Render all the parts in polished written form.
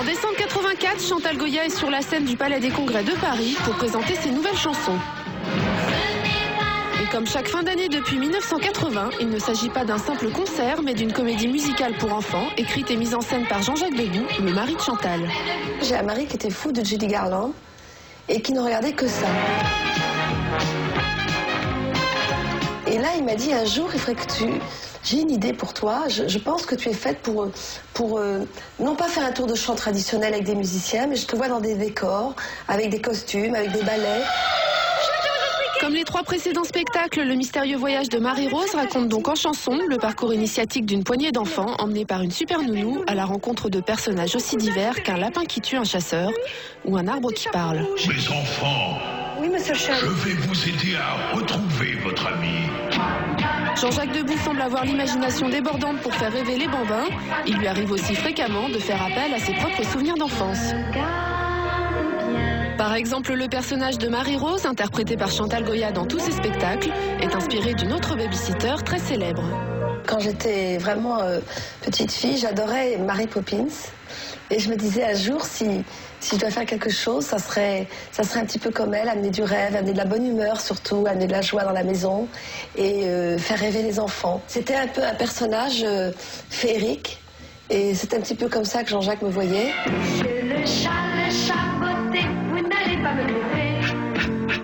En décembre 84, Chantal Goya est sur la scène du Palais des Congrès de Paris pour présenter ses nouvelles chansons. Et comme chaque fin d'année depuis 1980, il ne s'agit pas d'un simple concert, mais d'une comédie musicale pour enfants, écrite et mise en scène par Jean-Jacques Debout, le mari de Chantal. J'ai un mari qui était fou de Judy Garland et qui ne regardait que ça. Et là, il m'a dit un jour, il faudrait que tu... J'ai une idée pour toi, je pense que tu es faite pour non pas faire un tour de chant traditionnel avec des musiciens, mais je te vois dans des décors, avec des costumes, avec des ballets. Comme les 3 précédents spectacles, le mystérieux voyage de Marie-Rose raconte donc en chanson le parcours initiatique d'une poignée d'enfants emmenés par une super nounou à la rencontre de personnages aussi divers qu'un lapin qui tue un chasseur ou un arbre qui parle. Mes enfants, Oui, monsieur Charles. je vais vous aider à retrouver votre ami. Jean-Jacques Debout semble avoir l'imagination débordante pour faire rêver les bambins. Il lui arrive aussi fréquemment de faire appel à ses propres souvenirs d'enfance. Par exemple, le personnage de Marie-Rose, interprété par Chantal Goya dans tous ses spectacles, est inspiré d'une autre babysitter très célèbre. Quand j'étais vraiment petite fille, j'adorais Mary Poppins. Et je me disais un jour, si je dois faire quelque chose, ça serait un petit peu comme elle, amener du rêve, amener de la bonne humeur surtout, amener de la joie dans la maison et faire rêver les enfants. C'était un peu un personnage féerique et c'est un petit peu comme ça que Jean-Jacques me voyait.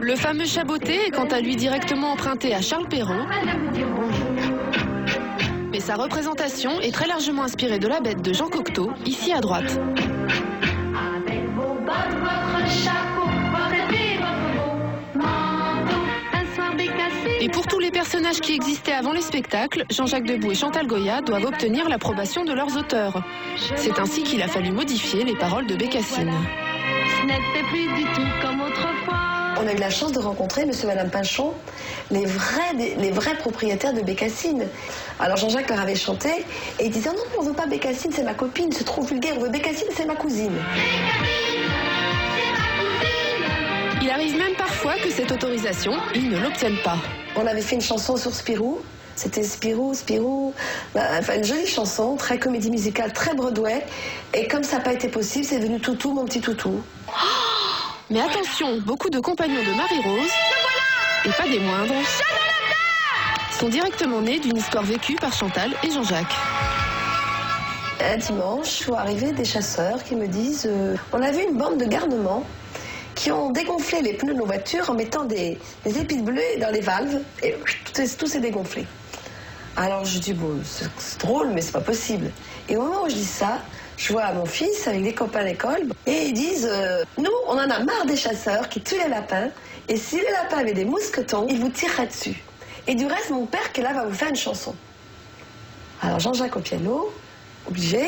Le fameux chaboté est quant à lui directement emprunté à Charles Perrault. Mais sa représentation est très largement inspirée de la bête de Jean Cocteau, ici à droite. Et pour tous les personnages qui existaient avant les spectacles, Jean-Jacques Debout et Chantal Goya doivent obtenir l'approbation de leurs auteurs. C'est ainsi qu'il a fallu modifier les paroles de Bécassine. Ce n'était plus du tout comme autrefois. On a eu la chance de rencontrer monsieur et madame Pinchon, les vrais propriétaires de Bécassine. Alors Jean-Jacques leur avait chanté et il disait « Non, on ne veut pas Bécassine, c'est ma copine, c'est trop vulgaire, on veut Bécassine, c'est ma cousine. » Il arrive même parfois que cette autorisation, ils ne l'obtiennent pas. On avait fait une chanson sur Spirou. C'était Spirou, enfin une jolie chanson, très comédie musicale, très Broadway. Et comme ça n'a pas été possible, c'est devenu Toutou, mon petit toutou. Mais attention, beaucoup de compagnons de Marie-Rose, et pas des moindres, sont directement nés d'une histoire vécue par Chantal et Jean-Jacques. Un dimanche, sont arrivés des chasseurs qui me disent on a vu une bande de garnements qui ont dégonflé les pneus de nos voitures en mettant des épices bleues dans les valves et tout s'est dégonflé. Alors je dis bon, c'est drôle mais c'est pas possible. Et au moment où je dis ça, je vois mon fils avec des copains à l'école et ils disent nous on en a marre des chasseurs qui tuent les lapins et si les lapins avaient des mousquetons, ils vous tireraient dessus. Et du reste mon père qui est là va vous faire une chanson. Alors Jean-Jacques au piano, obligé,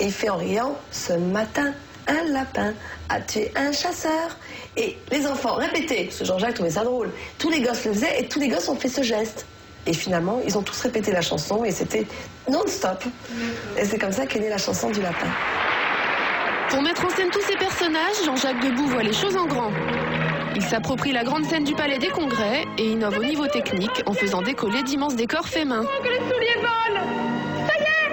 et il fait en riant ce matin. Un lapin a tué un chasseur. Et les enfants répétaient, parce que Jean-Jacques trouvait ça drôle. Tous les gosses le faisaient et tous les gosses ont fait ce geste. Et finalement, ils ont tous répété la chanson et c'était non-stop. Et c'est comme ça qu'est née la chanson du lapin. Pour mettre en scène tous ces personnages, Jean-Jacques Debout voit les choses en grand. Il s'approprie la grande scène du Palais des Congrès et innove au niveau technique en faisant décoller d'immenses décors faits main. Que les souliers volent! Ça y est!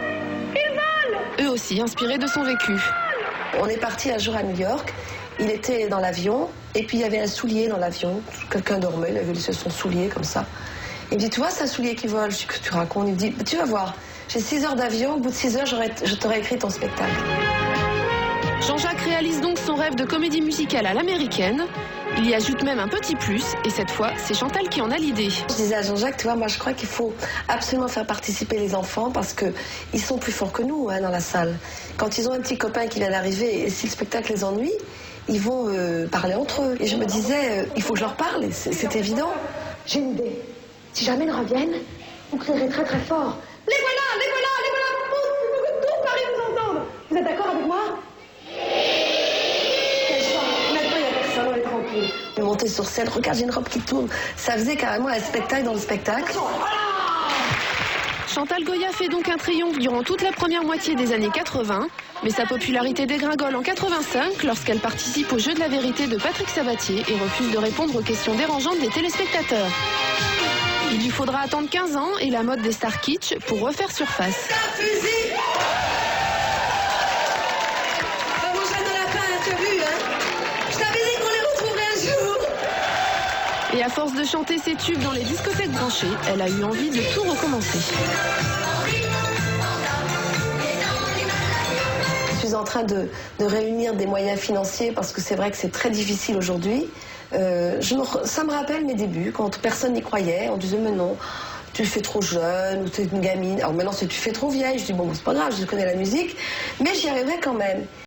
Ils volent! Eux aussi inspirés de son vécu. On est parti un jour à New York, il était dans l'avion, et puis il y avait un soulier dans l'avion. Quelqu'un dormait, il avait laissé son soulier comme ça. Il me dit, tu vois, c'est un soulier qui vole. Je dis, que tu racontes? Il me dit, tu vas voir, j'ai 6 heures d'avion, au bout de 6 heures, je t'aurais écrit ton spectacle. Jean-Jacques réalise donc son rêve de comédie musicale à l'américaine. Il y ajoute même un petit plus, et cette fois, c'est Chantal qui en a l'idée. Je disais à Jean-Jacques, tu vois, moi je crois qu'il faut absolument faire participer les enfants parce qu'ils sont plus forts que nous dans la salle. Quand ils ont un petit copain qui vient d'arriver et si le spectacle les ennuie, ils vont parler entre eux. Et je me disais, il faut que je leur parle, c'est évident. J'ai une idée. Si jamais ils reviennent, vous crierez très très fort. Les voilà, les voilà, les voilà, tout Paris vous entendre. Vous êtes d'accord avec moi? Il montait sur scène, regarde, j'ai une robe qui tourne. Ça faisait carrément un spectacle dans le spectacle. Chantal Goya fait donc un triomphe durant toute la première moitié des années 80, mais sa popularité dégringole en 85 lorsqu'elle participe au jeu de la vérité de Patrick Sabatier et refuse de répondre aux questions dérangeantes des téléspectateurs. Il lui faudra attendre 15 ans et la mode des stars kitsch pour refaire surface. savais dit qu'on les retrouverait un jour. Et à force de chanter ses tubes dans les discothèques branchées, elle a eu envie de tout recommencer. Je suis en train de réunir des moyens financiers parce que c'est vrai que c'est très difficile aujourd'hui. Ça me rappelle mes débuts, quand personne n'y croyait. On disait mais non, tu le fais trop jeune ou tu es une gamine. Alors maintenant c'est tu fais trop vieille. Je dis bon c'est pas grave, je connais la musique, mais j'y arriverai quand même.